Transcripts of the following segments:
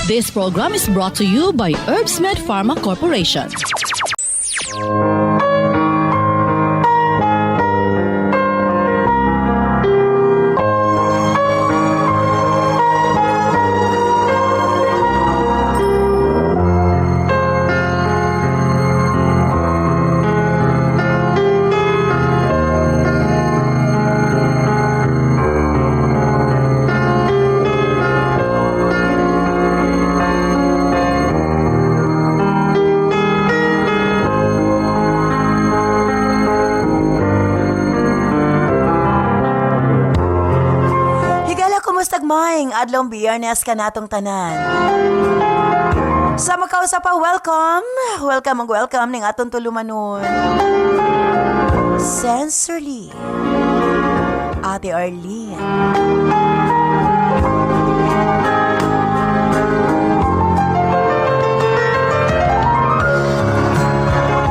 This program is brought to you by Herbsmed Pharma Corporation. Maing adlong biyernes ka natong tanan. Sa makausap pa, welcome ning atong tulumanon. Sensorly, Ate Arlene.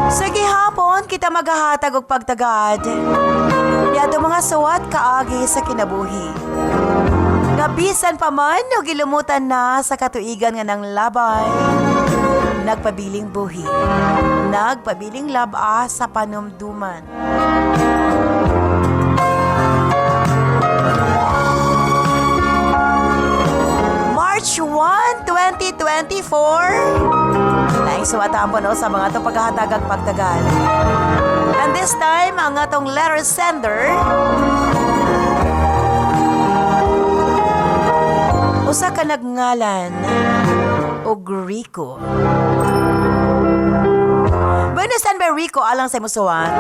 Sa gihapon, kita maghahatag og pagtagad. Yato mga suwat kaagi sa kinabuhi. Nabisan pa man o gilumutan na sa katuigan nga ng labay. Nagpabiling buhi. Nagpabiling laba sa panumduman. March 1, 2024. Naisuwatan po no sa mga itong paghahatagag pagtagal. And this time, ang atong letter sender, usa ka nagngalan og Rico. Buenos San Rico alang sa musuwat.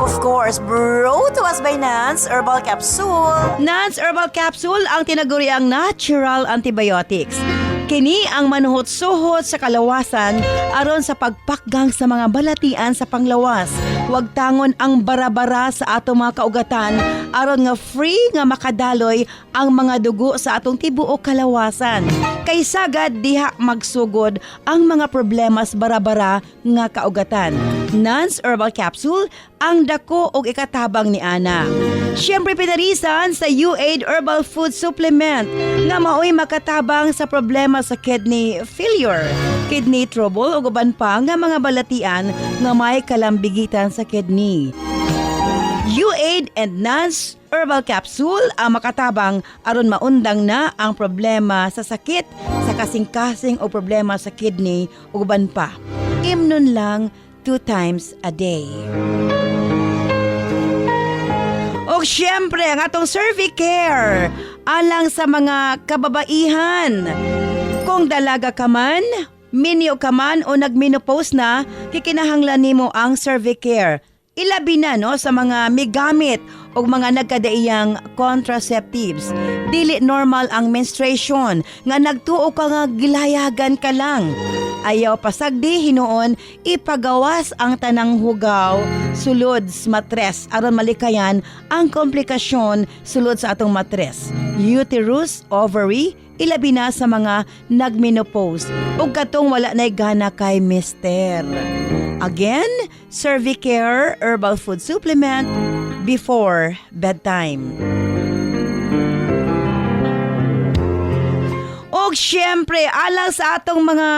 Of course, brought to us by Nance Herbal Capsule. Nance Herbal Capsule ang tinaguriang natural antibiotics. Kini ang manuhot-suhot sa kalawasan aron sa pagpakgang sa mga balatian sa panglawas. Huwag tangon ang bara-bara sa atong mga kaugatan aron nga free nga makadaloy ang mga dugo sa atong tibuok kalawasan. Kay sagad diha magsugod ang mga problema sa bara-bara nga kaugatan. Nance Herbal Capsule ang dako og ikatabang ni Ana. Siyempre pinarisan sa UAID Herbal Food Supplement nga maoy makatabang sa problema sa kidney failure, kidney trouble ug uban pa nga mga balatian nga may kalambigitan sa kidney. UAID and Nance Herbal Capsule ang makatabang aron maundang na ang problema sa sakit, sa kasing-kasing o problema sa kidney ug uban pa. Imnon lang 2 times a day. O syempre, ang atong Cervicare alang sa mga kababaihan. Kung dalaga ka man, minyo ka man o nagmenopause na, kikinahanglan nimo ang Cervicare. Ilabi na no sa mga migamit o mga nagkadaiyang contraceptives. Dili normal ang menstruation nga nagtuo ka nga gilayagan ka lang. Ayaw pasagdi hinuon ipagawas ang tanang hugaw sulod sa matres aron malikayan ang komplikasyon sulod sa atong matres. Uterus, ovary, ilabi na sa mga nagmenopause ug katong wala nay gana kay mister. Again, Cervicare Herbal Food Supplement before bedtime. Og syempre, alang sa atong mga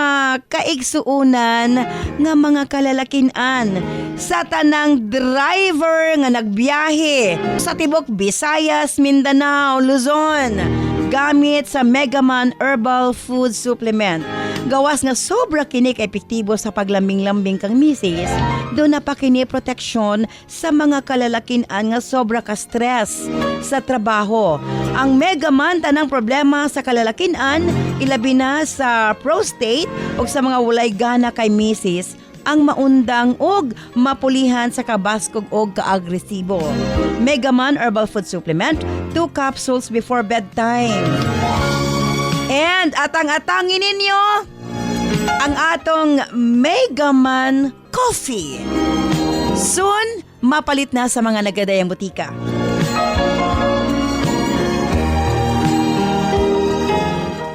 kaigsuunan nga mga kalalakinan, sa tanang driver nga nagbiyahe sa tibok Visayas, Mindanao, Luzon, gamit sa Megaman Herbal Food Supplement. Gawas nga sobra kini ka epektibo sa paglambing-lambing kang misis, doon na pa kini proteksyon sa mga kalalakinan nga sobra ka stress sa trabaho. Ang Megaman tanang problema sa kalalakinan, ilabi na sa prostate o sa mga walay gana kay misis, ang maundang og mapulihan sa kabaskog og kaagresibo. Megaman Herbal Food Supplement, 2 capsules before bedtime. And atang-atangin ninyo ang atong Megaman Coffee. Soon, mapalit na sa mga nagadayang butika.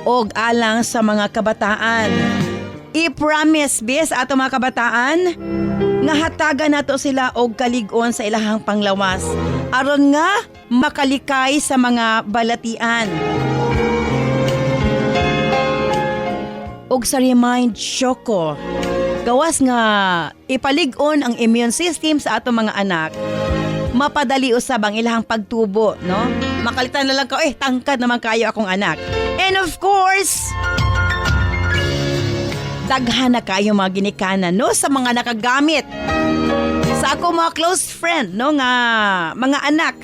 Og alang sa mga kabataan, i-promise bis ato mga kabataan nga hatagan nato sila og kalig-on sa ilahang panglawas aron nga makalikay sa mga balatian. og sa Remind Choco. Gawas nga ipalig-on ang immune system sa atong mga anak. Mapadali usab ang ilahang pagtubo, no? Makalitan na lang ka, tangkad naman kayo akong anak. And of course, daghan na kayo mga ginikanan, no? Sa mga nakagamit. Sa ako mga close friend, no? Nga mga anak.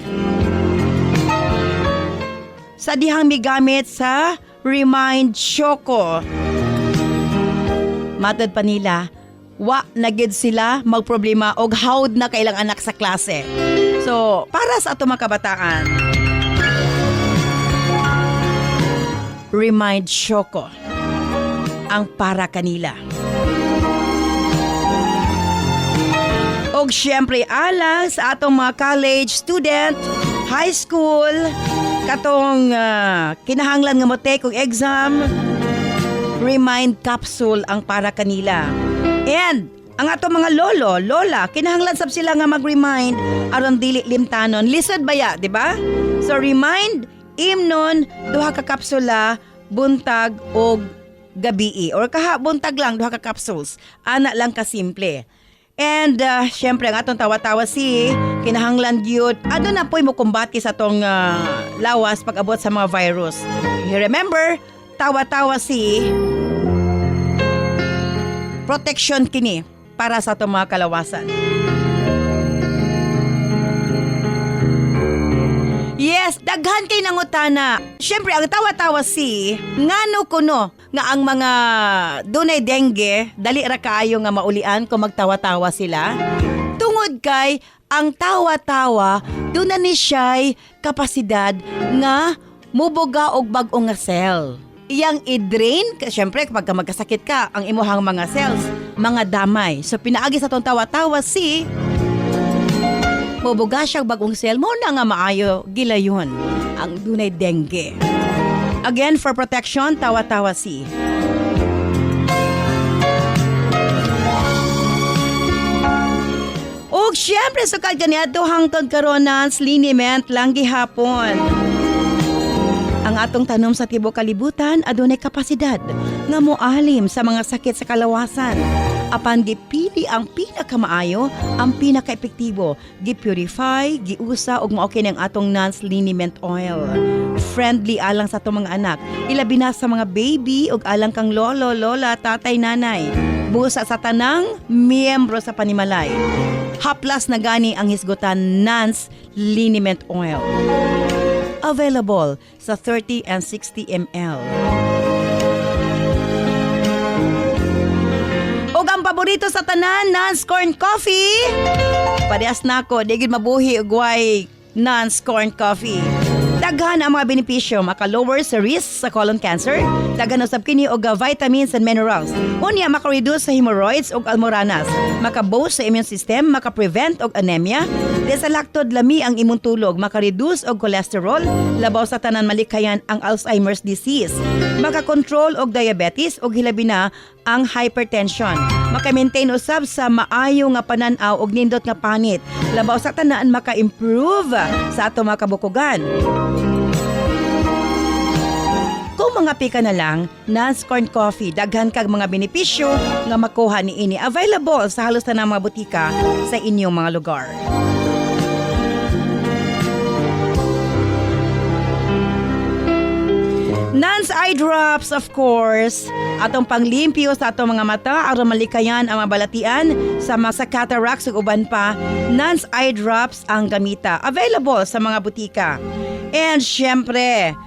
Sa dihang migamit sa Remind Choco. Matod pa nila, wa na gid sila magproblema og hawd na kailang anak sa klase. So, para sa ato mga kabataan, Remind Choco ang para kanila. Og syempre alang sa atong mga college student, high school, katong kinahanglan nga mo take og exam, Remind Capsule ang para kanila. And ang ato mga lolo, lola, kinahanglan sab sila nga mag-remind aron dili limtanon. Lisod baya, di ba? So remind imnon duha ka kapsula buntag og gabi or kaha buntag lang duha ka capsules. Ana lang ka simple. And syempre ang atong tawa-tawa si kinahanglan gyud adto na poy mo kumbati sa atong lawas pag abot sa mga virus. You remember, tawa-tawa si protection kini para sa itong mga kalawasan. Yes, daghan kay nangutana. Siyempre, ang tawa-tawa si ngano kuno nga ang mga dunay dengue, dali ra kaayo nga maulian kung magtawa-tawa sila. Tungod kay ang tawa-tawa, doon na ni siya'y kapasidad nga mubuga og bag-o nga cell. Iyang i-drain, syempre kapag magkasakit ka, ang imuhang mga cells, mga damay. So pinaagi sa tong tawa-tawa si mubuga siyang bagong cell mo na nga maayo gilayon ang dunay dengue. Again, for protection, tawa-tawa si. Og syempre sukad ganiadto hangtod karon liniment lang gihapon. Ang atong tanom sa tibuok kalibutan adunay kapasidad nga moalim sa mga sakit sa kalawasan. Apan gipili ang pinakamaayo, ang pinakaepektibo, gipurify, giusa og mao kini ang atong Nance liniment oil. Friendly alang sa atong mga anak, ilabi na sa mga baby ug alang kang lolo, lola, tatay, nanay. Busa sa tanang miyembro sa panimalay. Haplas na gani ang hisgutan Nance liniment oil. Available sa 30 and 60 ml. Og ang paborito sa tanan, Nance Corn Coffee. Parehas na ako, di gid mabuhi og way Nance Corn Coffee. Daghan ang mga benepisyo, maka-lower sa risk sa colon cancer, daghan usab kini og vitamins and minerals. Unya maka-reduce sa hemorrhoids ug almoranas, maka-boost sa immune system, maka-prevent og anemia, desalactod lami ang imong tulog, maka-reduce og cholesterol, labaw sa tanan malikayan ang Alzheimer's disease, maka-control og diabetes ug hilabi na ang hypertension, maka-maintain usab sa maayo nga panan-aw og nindot nga panit, labaw sa tanan maka-improve sa ato mga kabukugan. Kung mga pika na lang, Nance Corn Coffee, daghan kag mga benepisyo nga makuha ni ini. Available sa halos na mga butika sa inyong mga lugar. Nance Eye Drops, of course, atong panglimpyo sa atong mga mata aron malikayan ang mabalatian sa mga cataracts ug uban pa. Nance Eye Drops ang gamita. Available sa mga butika. And syempre,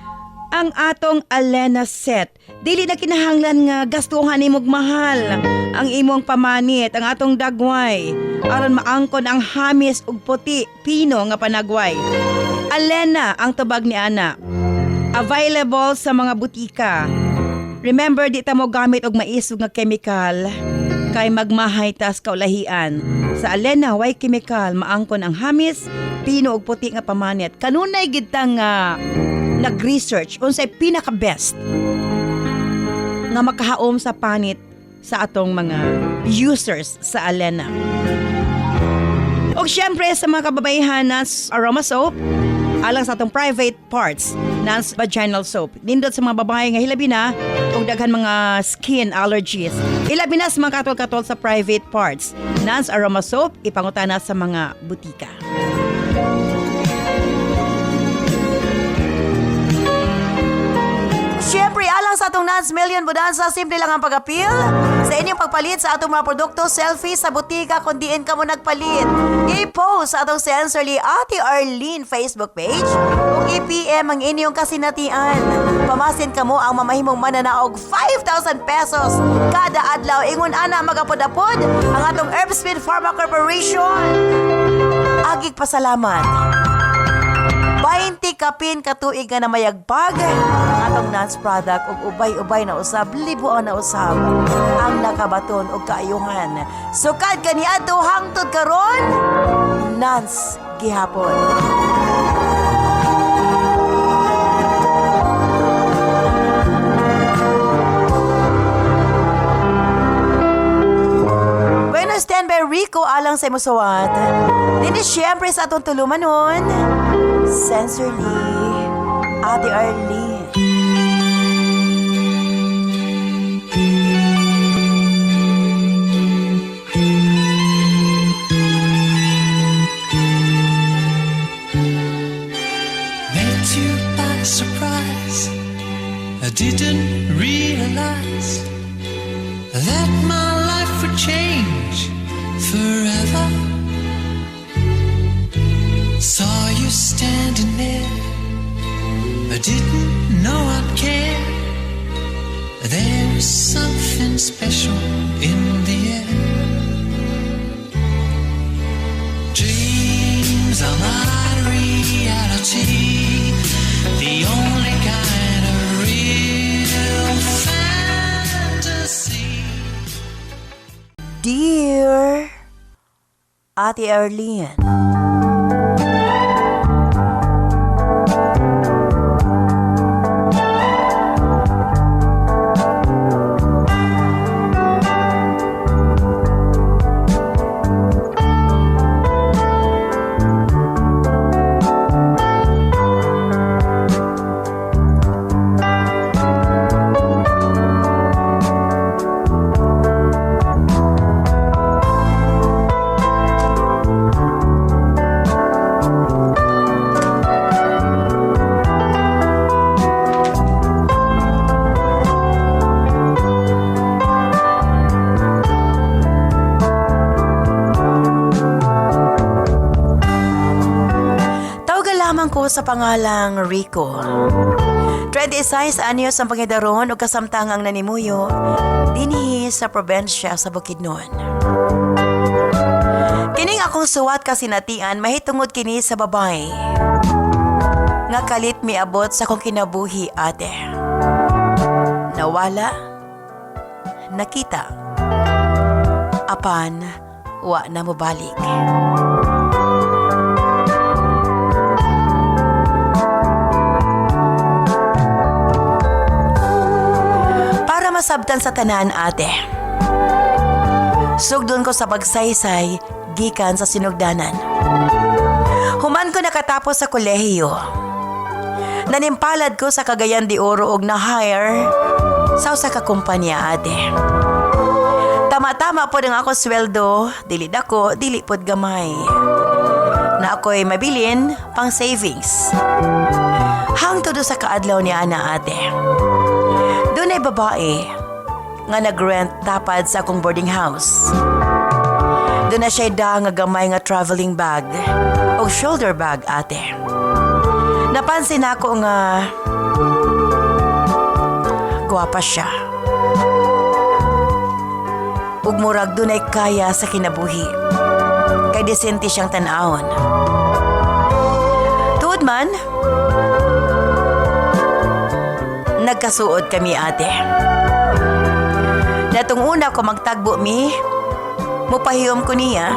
ang atong Alena set. Dili na kinahanglan nga gastuhan imong mahal ang imong pamanit, ang atong dagway aron maangkon ang hamis ug puti pino nga panagway. Alena ang tubag ni ana. Available sa mga butika. Remember, di ta mo gamit og maisog nga chemical kay magmahay tas kaulahian. Sa Alena way chemical, maangkon ang hamis, pino ug puti nga pamanit. Kanunay gid ta nga nag-research unsay pinaka-best nga makahaom sa panit sa atong mga users sa Alena. O syempre sa mga kababayan, Nance Aroma Soap, alang sa atong private parts, Nance Vaginal Soap. Nindot sa mga babae nga hilabi na o ug daghan mga skin allergies. Ilabi na sa mga katol-katol sa private parts. Nance Aroma Soap ipangutana sa mga butika. Siyempre, alang sa atong Nance Million Bonanza, simple lang ang pag-appeal. Sa inyong pagpalit sa atong mga produkto, selfie sa butika kung diin ka mo nagpalit. I-post sa atong Sensorly Ate Arlene Facebook page kung i-PM ang inyong kasinatian. Pamasin ka mo ang mamahimong mananaog 5,000 pesos kada adlaw. Ingon ana magapod-apod ang atong Herbsmith Pharma Corporation. Agig pasalamat. 20 kapin katuig nga na mayagbag ang atong Nance product ug ubay-ubay na usab, libuan na usab ang nakabaton og kaayuhan. Sukad kaniadto hangtod karon, Nance gihapon. Bueno, stand by Rico alang sa imusawat. Dini siyempre sa atong tulumanon. Sensorly, Ate Arlene. Met you by surprise. I didn't realize that my life would change forever. Saw you standing there, I didn't know I'd care. There was something special in the air. Dreams are not reality, the only kind of real fantasy. Dear Ate Arlene. Ko sa pangalang Rico. 26 anyos ang pangidaron o kasamtangang nanimuyo dinhi sa probensya sa Bukidnon. Kining akong suwat kasinatian mahitungod kini sa babay nga kalit miabot sa kong kinabuhi ate. Nawala, nakita, apan wa na mo balik. Masabtan sa tanan ate. Sugdon ko sa pagsaysay gikan sa sinugdanan. Human ko nakatapos sa kolehiyo. Nanimpalad ko sa Cagayan de Oro og na-hire sa usa ka kumpanya ate. Tama-tama po ang ako sweldo, dili dako, dili pod gamay. Na ako'y mabilin pang savings. Hangtod sa kaadlaw ni ana ate. Doon ay babae nga nag-rent tapad sa akong boarding house. Doon na siya nga gamay nga traveling bag o shoulder bag ate. Napansin ako nga gwapa siya. Ug murag doon ay kaya sa kinabuhi. Kay desente siyang tanawon. Tuod man, nagkasuod kami ate. Natong una ko magtagbo mi, mupahiyom ko niya,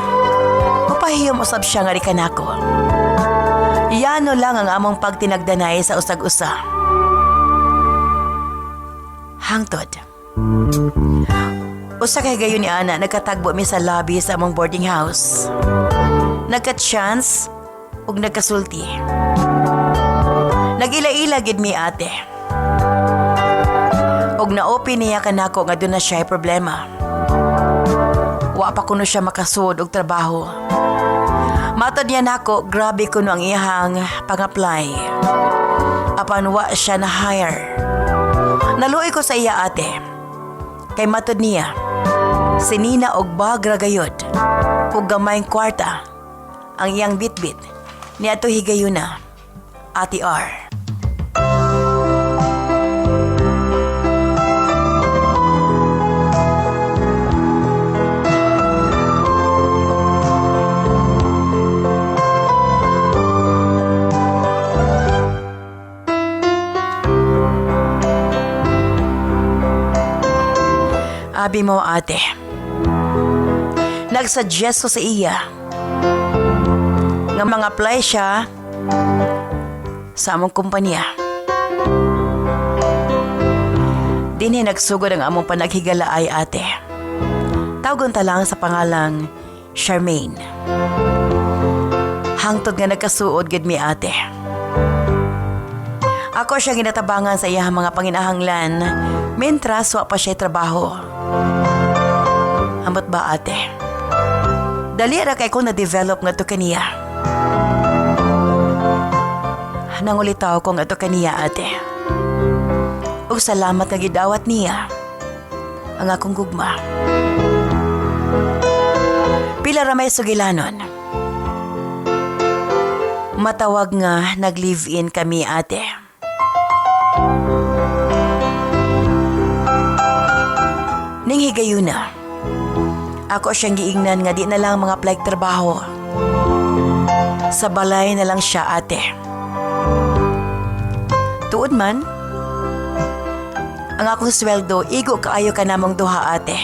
mupahiyom usab siya nga rikan ako. Yano lang ang among pagtinagdanay sa usag-usa. Hangtod. Usa kay gayon ni ana nagkatagbo mi sa lobby sa among boarding house. Nagka-chance ug nagkasulti. Nagila-ila gid mi ate. Og na-open niya kanako nga doon na siya problema. Wa pa kuno siya makasud og trabaho. Matod niya nako, grabe kuno ang iyahang pang-apply. Apan wa siya na-hire. Naluoy ko sa iya ate. Kay matod niya, sinina og bagra gayod. Ug gamayng kwarta ang iyang bitbit ni ato higayuna, Ate R. Abi mo ate, nagsuggest ko sa iya nga mga apply siya sa among kumpanya. Dinhi nagsugod ang among panaghigalaay ate. Tawgon ta lang sa pangalang Charmaine. Hangtod nga nagkasuod gid mi ate. Ako siya ginatabangan sa iyang mga panginahanglan mentras wa pa siya trabaho. Ambot ba ate? Dali ra kay ko na-develop nga to kaniya. Nangulitaw ko nga to kaniya ate. Ug salamat nga gidawat niya ang akong gugma. Pila ra may sugilanon. Matawag nga nag-live-in kami ate. Ning higayuna, ako siyang giingnan nga di na lang mga apply trabaho. Sa balay na lang siya ate. Tuod man, ang akong sweldo, igo kaayo ka namong duha ate.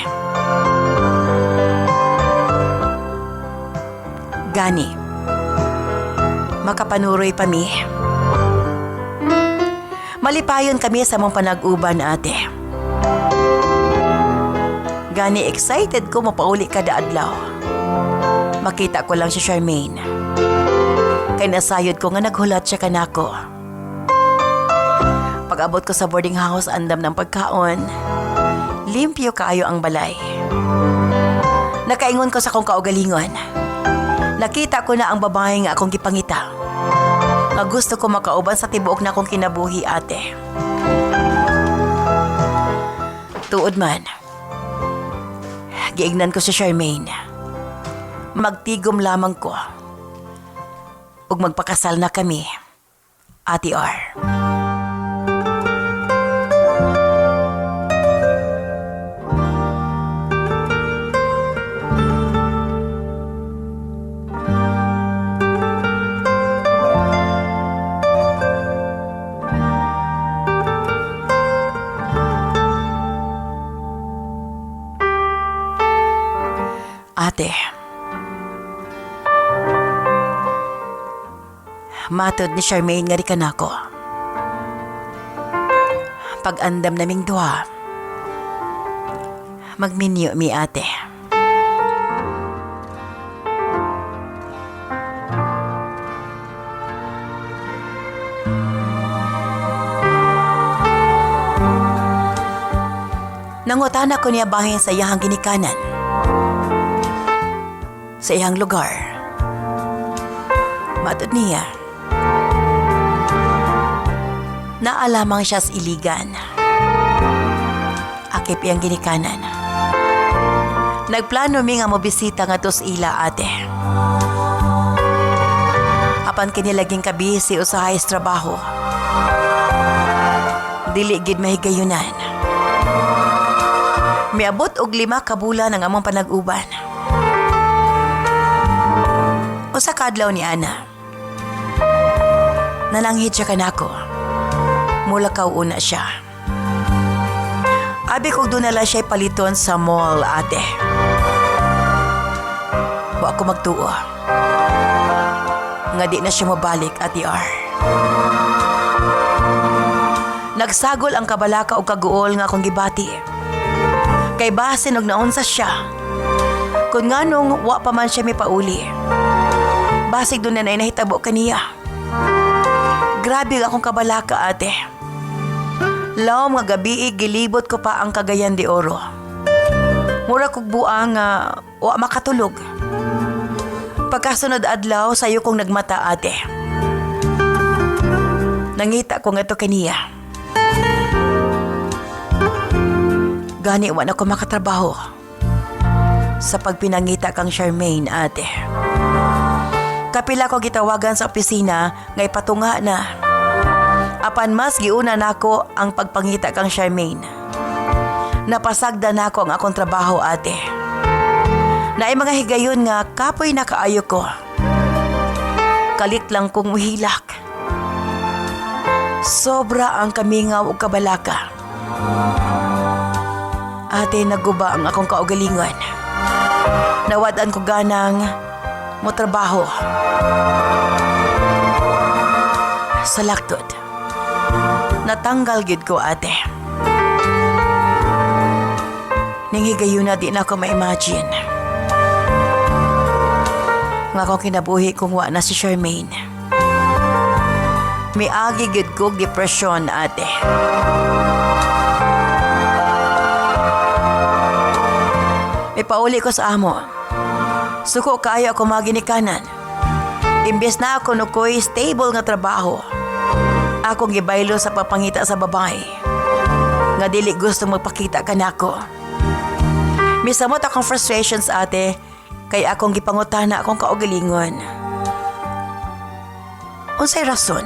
Gani, makapanuroy pa mi. Malipayon kami sa mong panag-uban ate. Gani excited ko mapauli kada adlaw. Makita ko lang si Charmaine. Kay nasayod ko nga naghulat siya kanako. Pag-abot ko sa boarding house, andam ng pagkaon. Limpyo kaayo ang balay. Nakaingon ko sa kong kaugalingon. Nakita ko na ang babae nga akong gipangita. Nga gusto ko makauban sa tibuok na akong kinabuhi ate. Tuod man, giignan ko si Charmaine. Magtigom lamang ko. Ug magpakasal na kami, Ate R. Ate, matod ni Charmaine nga rikan ako. Pag-andam naming duha, magminyo mi ate. Nangutana ko niya bahin sa iyahang ginikanan. Sa iyang lugar. Matod niya. Naalamang siya sa iligan. Akip iyang ginikanan. Nagplano mi nga mobisita nga tos ila ate. Apan kinilaging kabisi usahay sa trabaho. Dili gid mahigayunan. Miabot og 5 ka bulan ang among panag-uban. Usa ka adlaw ni Ana. Nalanghit siya kanako. Mulakaw una siya. Abi kog dunala siya paliton sa mall ate. Wa ako magtuo. Nga di na siya mabalik Ate R. Nagsagol ang kabalaka o kaguol nga akong gibati. Kay basin og naunsa siya. Kung nga nung wa pa man siya may pauli. Basig doon na nahitabo kaniya. Grabe akong kabalaka ate. Laom nga gabi gilibot ko pa ang Cagayan de Oro. Mura kog buang nga wa makatulog. Pagkasunod adlaw sayo kong nagmata ate. Nangita ko nga to kaniya. Gani wa na ko makatrabaho. Sa pagpinangita kang Charmaine ate. Kapila ko gitawagan sa opisina nga ipatunga na. Apan mas giuna nako ang pagpangita kang Charmaine. Napasagda nako ang akong trabaho ate. Naay mga higayon nga kapoy na kaayo ko. Kalit lang kong muhilak. Sobra ang kamingaw o kabalaka. Ate, naguba ang akong kaugalingon. Nawadan ko ganang mo trabaho. Sa laktod. Natanggal gid ko ate. Ning higayon na di na ako ma-imagine. Nga akong kinabuhi kung wa na si Charmaine. May agi gid kog depresyon ate. May pauli ko sa amo. Suko kaya ako maginikanan. Imbes na ako nukoy stable nga trabaho. Akong gibaylo sa papangita sa babae. Nga dili gusto magpakita ka nako. Misamot akong frustrations ate. Kay akong gipangutana akong kaugalingon. Unsay rason?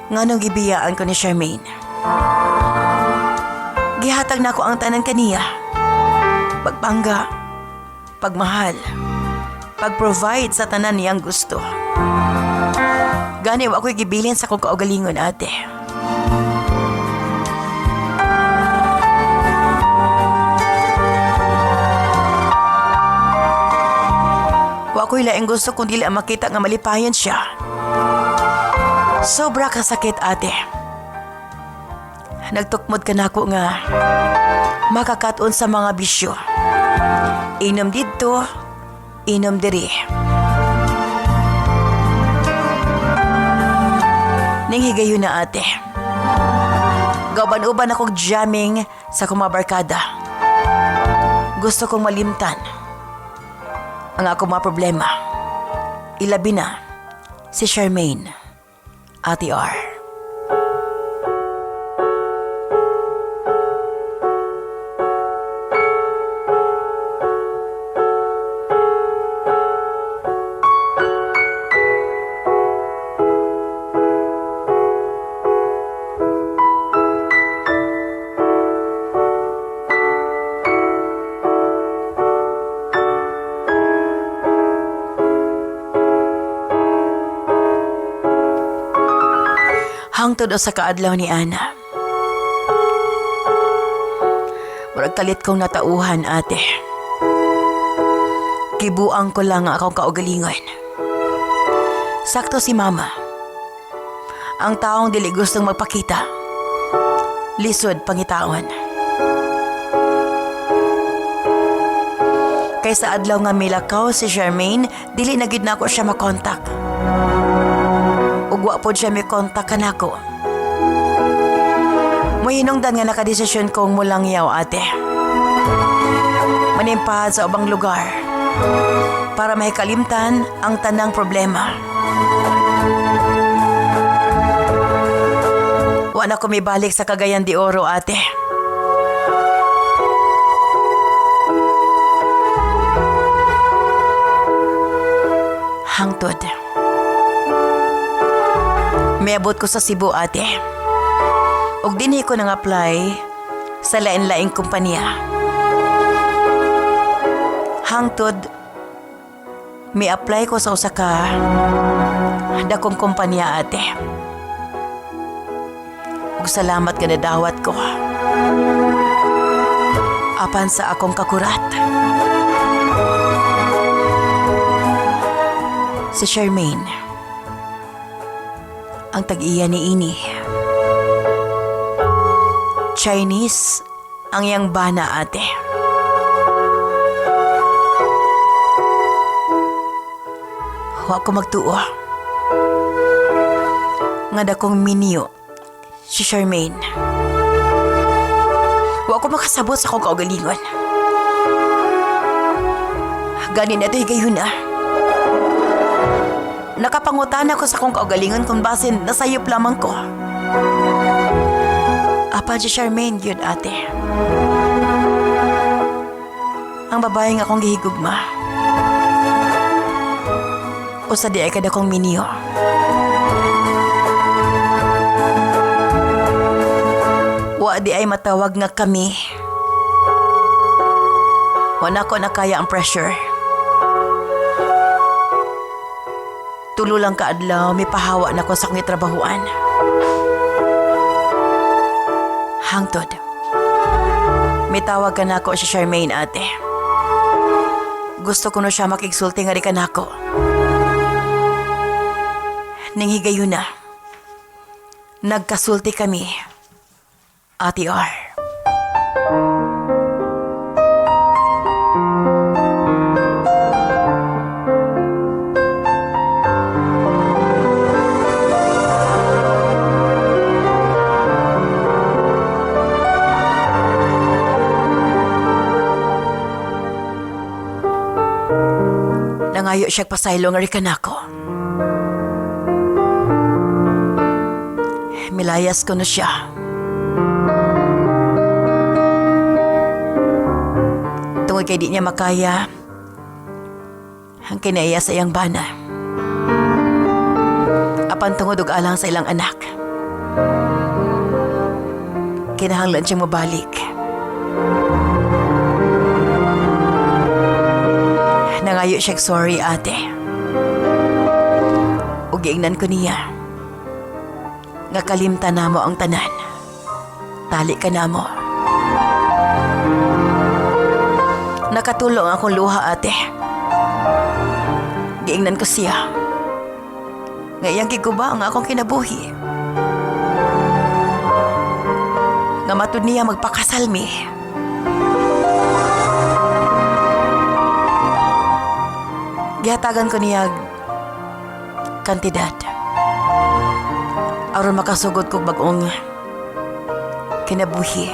Nganong gibiyaan ko ni Charmaine? Gihatag na ako ang tanan kaniya. Pagpangga, pagmahal, pag-provide sa tanan niyang gusto. Gani wa ako'y gibilin sa kong kaugalingon ate. Wa ako'y laing gusto kung dili ang makita nga malipayan siya. Sobra ka sakit ate. Nagtukmod ka nako nga makakaton sa mga bisyo. Inom dito, inom diri. Ning higayon na ate. Gauban-uban akong jamming sa kumabarkada. Gusto kong malimtan ang ako mga problema. Ilabi na si Charmaine, Ate R. Hangtod o sa kaadlaw ni Ana. Murag kalit kong natauhan ate. Kibuang ko lang akong kaugalingon. Sakto si mama. Ang taong dili gustong magpakita. Lisod pangitaon. Kaysa adlaw nga milakaw si Charmaine, dili na gid nako siya makontak. Ugwa po siya may kontak ka nako. Mahinungdan nga nakadesisyon kong mulang yaw ate. Manimpahad sa ubang lugar para may kalimtan ang tanang problema. Wa na ko may balik sa Cagayan de Oro ate. Hangtod. Miabot ko sa Cebu ate. Og dinhi ko nang apply sa lain-laing kumpanya. Hangtod mi-apply ko sa usa ka dakong kumpanya ate. Og salamat ka na dawat ko. Apan sa akong kakurat. Si Charmaine. Ang tag-iya ni ini. Chinese ang iyang bana ate. Wa ko magtuo. Nga dakong minyo Si Charmaine. Wa ko makasabot sa akong kaugalingon. Ganin na ito'y gayon na. Nakapangutan ako sa akong kaugalingon kung basin nasayop lamang ko. Apa si Charmaine yun, ate. Ang babae nga akong gihigugma. O sa di ay kada kong miniyo. Wa di ay matawag nga kami. Wala ko na kaya ang pressure. Tulo lang kaadlaw, may pahawa na ko sa akong itrabahuan. Hangtod. May tawag ka na ako si Charmaine, ate. Gusto ko na siya makigsulti nga di ka na ako. Ning higayon na. Nagkasulti kami. Ate R. Nangayo siya pasaylo nga rikan ako. Milayas ko na siya. Tungod kay di niya makaya ang kinaiya sa iyang bana. Apan tungod og alang sa ilang anak. Kinahanglan siyang mabalik. Nangayo siya sorry, ate. Ug giingnan ko niya. Nga kalimtan namo ang tanan. Tali ka namo. Nakatulong akong luha, ate. Giingnan ko siya. Ngayang giguba ang akong kinabuhi. Nga matud niya magpakasalmi. Gihatagan ko niya kantidad. Aron makasugod ko bagong kinabuhi.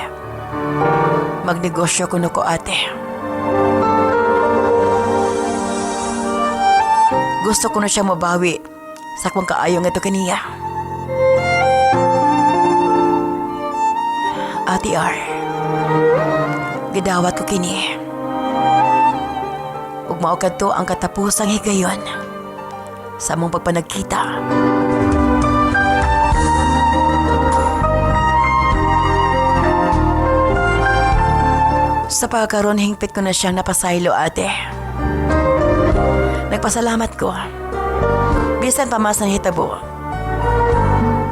Magnegosyo ko na ko, ate. Gusto ko na siya mabawi sa kung kaayong ito kaniya. Ate R, gidawat ko kini. Ug mao kadto ang katapusang higayon sa among pagpanagkita. Sa pagkaroon, hingpit ko na siyang napasaylo, ate. Nagpasalamat ko. Bisan pa mas nahitabo.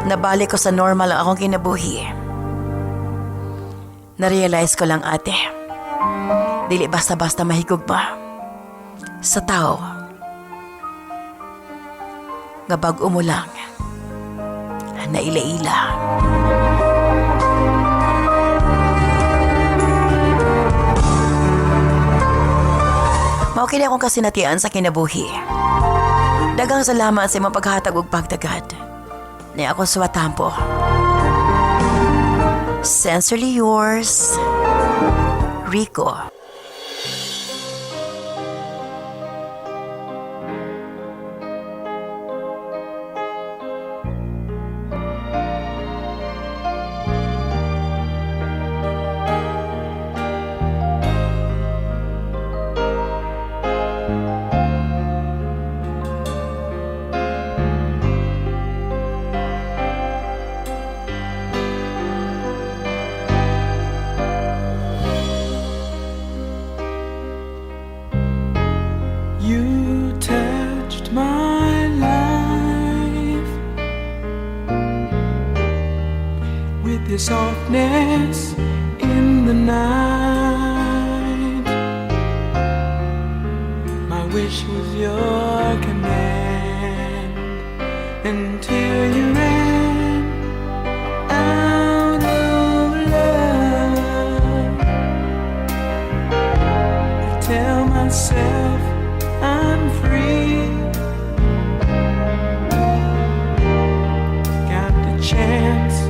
Nabalik ko sa normal ang akong kinabuhi. Narealize ko lang, ate. Dili basta-basta mahigugma sa tao nga bag-o mo lang na ila-ila. Maukili akong kasinatian sa kinabuhi. Dagang salamat sa imong paghatag ug pagtagad. Ni ako suwatampo. Sincerely yours, Rico. You touched my life with your softness in the night. My wish was your command until you ran out of love. I tell myself I'm free. Got the chance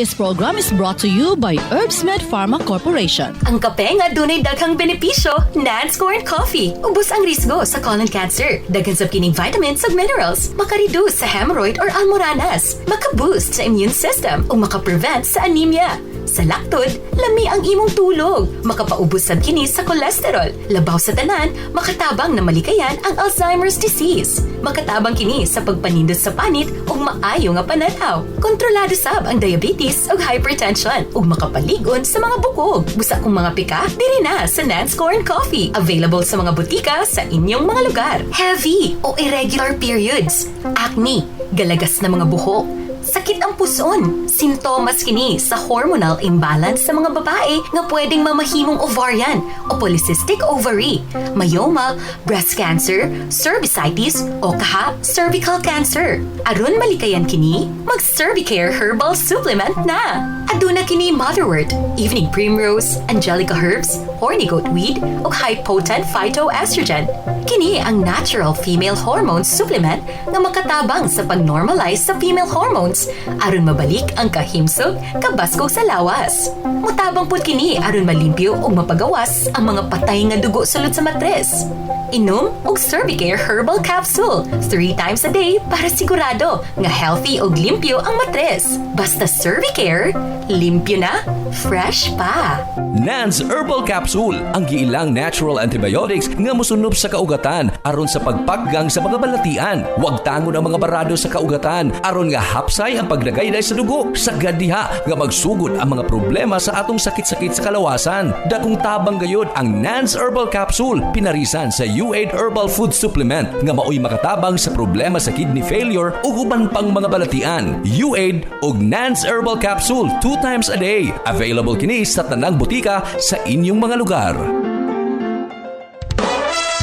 This program is brought to you by Herbsmed Pharma Corporation. Ang kape nga dunay daghang benepisyo, Nance Corn Coffee. Ubos ang risgo sa colon cancer. Daghan sa kining vitamins ug minerals, maka-reduce sa hemorrhoid or almoranas, maka-boost sa immune system ug maka-prevent sa anemia. Sa laktod, lami ang imong tulog. Makapaubos sab kini sa cholesterol. Labaw sa tanan, makatabang na malikayan ang Alzheimer's disease. Makatabang kini sa pagpanindot sa panit ug maayo nga pananaw. Kontrolado sab ang diabetes ug hypertension ug makapaligon sa mga bukog. Busa kong mga pika, diri na sa Nance Corn Coffee. Available sa mga butika sa inyong mga lugar. Heavy o irregular periods, acne, galagas na mga buhok, sakit ang puson, sintomas kini sa hormonal imbalance sa mga babae nga pwedeng mamahimong ovarian o polycystic ovary, myoma, breast cancer, cervicitis o kaha cervical cancer. Aron malikayan kini, mag-Cervicare Herbal Supplement na. Aduna kini motherwort, evening primrose, angelica herbs, horny goat weed o high-potent phytoestrogen. Kini ang natural female hormone supplement nga makatabang sa pag-normalize sa female hormones aron mabalik ang kahimsog kabaskog sa lawas. Mutabang pud kini aron malimpyo ug mapagawas ang mga patay nga dugo sulod sa matres. Inom og Cervicare Herbal Capsule 3 times a day para sigurado nga healthy ug limpyo ang matres. Basta Cervicare, limpyo na, fresh pa. Nance Herbal Capsule, ang giilang natural antibiotics nga mosunob sa kaugatan aron sa pagpaggang sa mga balatian. Huwag tangon ang mga barado sa kaugatan aron nga hapsay ang pagdagayday sa dugo. Sagad diha nga magsugod ang mga problema sa atong sakit-sakit sa kalawasan. Dakong tabang gayud ang Nance Herbal Capsule, pinarisan sa U8 Herbal Food Supplement nga maoy makatabang sa problema sa kidney failure ug uban pang mga balatian. U8 ug Nance Herbal Capsule 2 times a day. Available kini sa tanang butika sa inyong mga lugar.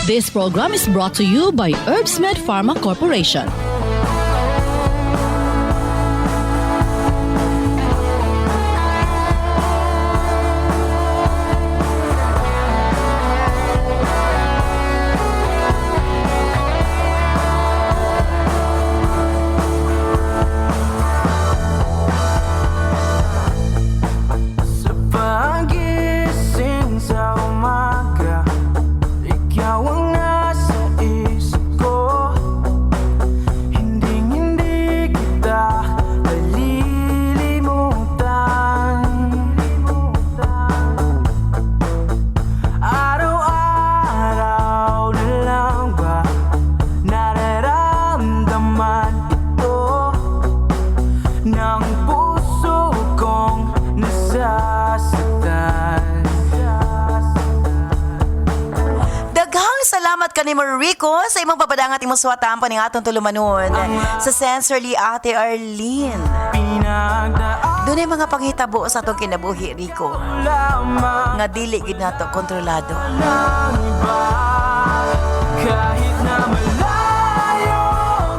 This program is brought to you by Herbsmed Pharma Corporation. Sa pagising sa umaga, ikaw ang nasa isip ko. Hindi kita malilimutan. Araw-araw na lang ba nararamdaman ito ng puso kong nasasaktan. Daghang salamat kanimo Rico sa imong papadangat imong suwatan paning atong tulumanon sa Sensorly Ate Arlene. Pinagdaan Dunay mga panghitabo sa atong kinabuhi Rico lamang nga dili gid nato kontrolado. ng iba, kahit na malayo.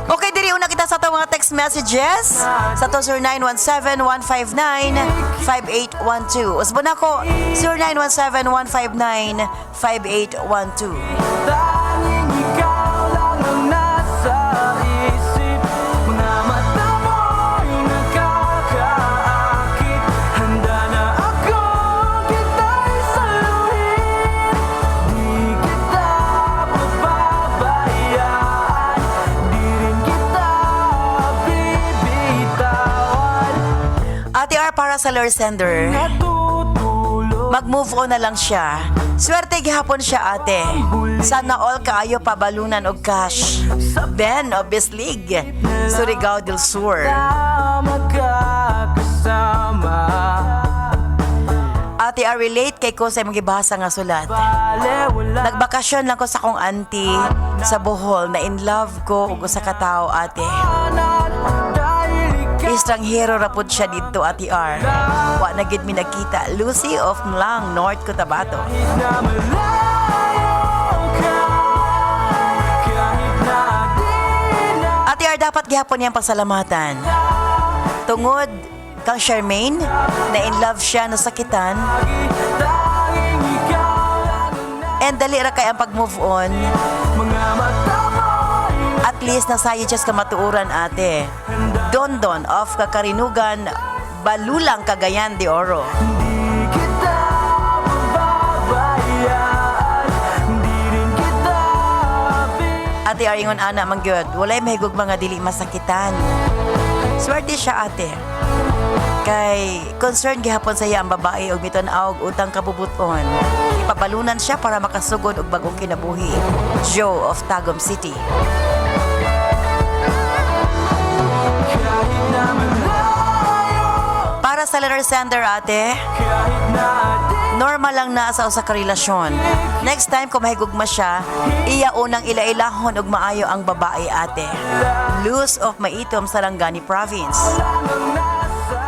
Okay, diri una kita sa atong mga text messages sa to 0917-159-5812. Usbon ako 0917-159-5812. Tanging ikaw lang ang nasa isip. Mga mata mo'y nakakaakit. Handa na ako kita'y saluhin. Di kita pababayaan. Di rin kita bibitawan. Ate R para sa lure sender. Natutulog Mag-move on na lang siya. Swerte gihapon siya ate. Sana all kaayo pabalunan og cash. Ben of Bislig, Surigao del Sur. na magkakasama. Ate R relate kay ko sa imong gibasa nga sulat. Wala Nagbakasyon lang ko sa kong auntie sa Bohol na in love ko ug usa ka tawo ate. dahil ikaw Estranghero ra pud siya dito Ate R. Wa na gid mi nakita. Lucy of Mlang, North Cotabato. na malayo ka. Kahit na di na Ate R dapat gihapon niyang pasalamatan. Tungod kang Charmaine na in love siya nasakitan tanging ikaw lang ang and dali ra kay ang pag-move on. mga mata mo'y At least nasayo just ka matuuran ate. Dondon of Kakarinugan, Balulang, Cagayan de Oro. Di kita pababayaan, di rin kita Ate Aringon ana mangyod, walay mahigog mga dili masakitan. Swerte siya ate. Kay concern gihapon sa iya ang babae og mitan-aw og utang kabubuton. Ipabalunan siya para makasugod og bagong kinabuhi. Joe of Tagum City. kahit na malayo, Para sa letter sender ate, kahit na di normal lang na sa usa ka relasyon. Next time kung mahigugma siya, iya unang ilailahon og maayo ang babae ate. Luz of Maitom, Sarangani Province. lang nasa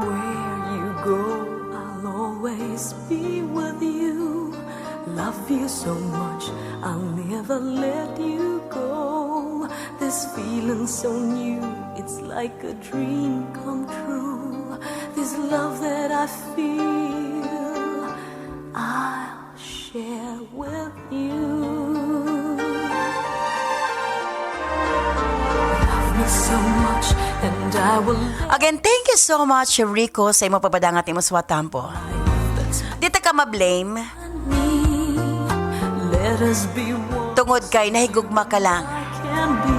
Where you go, I'll always be with you. Love you so much, I'll never let you go. This feeling so new, it's like a dream come true. This love that I feel, I'll share with you. Love me so much, and I will Again, thank you so much, Rico, sa imong pabadangat imong swatampo. Dito ka ma-blame, let us be one. tungod kay nahigugma ka lang. Can be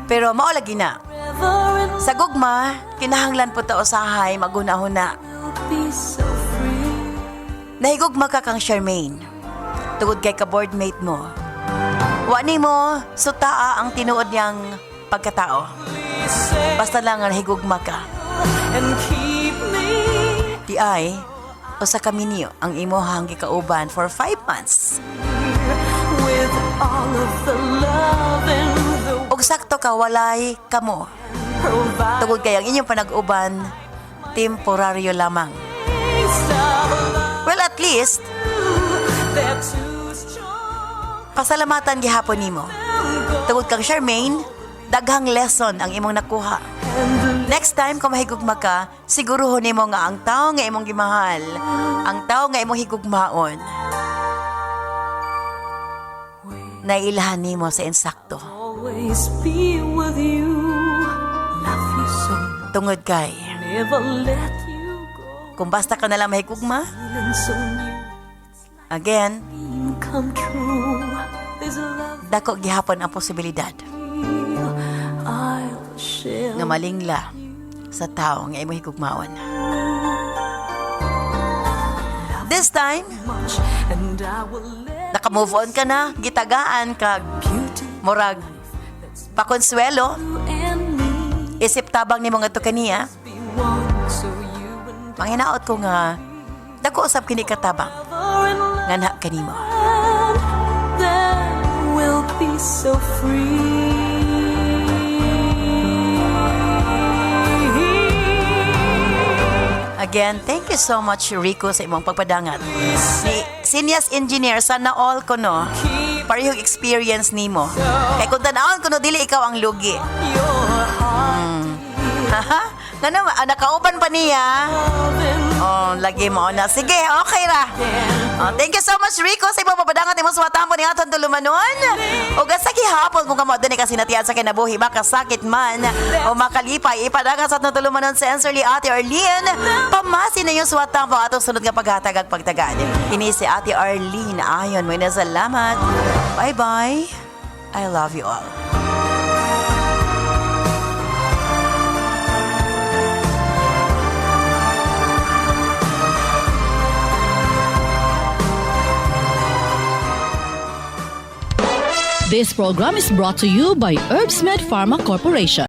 Pero mao lagi na. forever and Sa gugma, kinahanglan po ta usahay magunahuna. we'll be so free. Nahigugma ka kang Charmaine. Tungod kay ka-boardmate mo. Wani mo, sutaa ang tinuod niyang pagkatao. Basta lang nga nahigugma ka. And keep me Di ay, usa ka minyo ang imuhang gikauban for 5 months. with all of the love and the Ug sakto ka walay kamo. provide Tungod kay ang inyong panag-uban, temporaryo lamang. Well, at least, they're too strong. pasalamatan gihapon nimo. Tungod kang Charmaine, daghang lesson ang imong nakuha. Next time kung mahigugma ka, siguruhon nimo nga ang tao nga imong gimahal, ang tao nga imong higugmaon, nailahan nimo sa insakto. Always be with you. Love you so, Tungod kay, never let you go. kung basta ka nalang mahigugma, Feeling so new, again, dream come true. This love dako gihapon ang posibilidad I'll share. nga malingla sa tao nga imong higugmaon. This time, Much, and I will let naka-move on ka na, gitagaan kag beauty murag pakonsuelo, you and me isip tabang nimo nga to kaniya, be one. So you and manghinaot ko nga dako usab kini katabang I in love, nga na kanimo. then we'll be so free. Again, thank you so much Rico sa imong pagpadangat. Ni Seniors Engineer sana all ko no. Parehong experience nimo. Kay kung tanawon ko no dili ikaw ang lugi. Your heart Haha. Ngano nakauban pa niya. Oh, lagi mo na. Sige, okay ra. Oh, thank you so much Rico sa imong papadangat imong suwatampo ni aton tulumanon. O gasa gihapon kung kamo dinhi kasi natiyan sa kinabuhi makasakit man o makalipay ipadangat sa aton tulumanon sensorly Ate Arlene. Pamasi na yung suwatampo atong sunod nga paghatag ag pagtagad. Ini si Ate Arlene ayon mo na salamat. Bye-bye. I love you all. This program is brought to you by Herbsmed Pharma Corporation.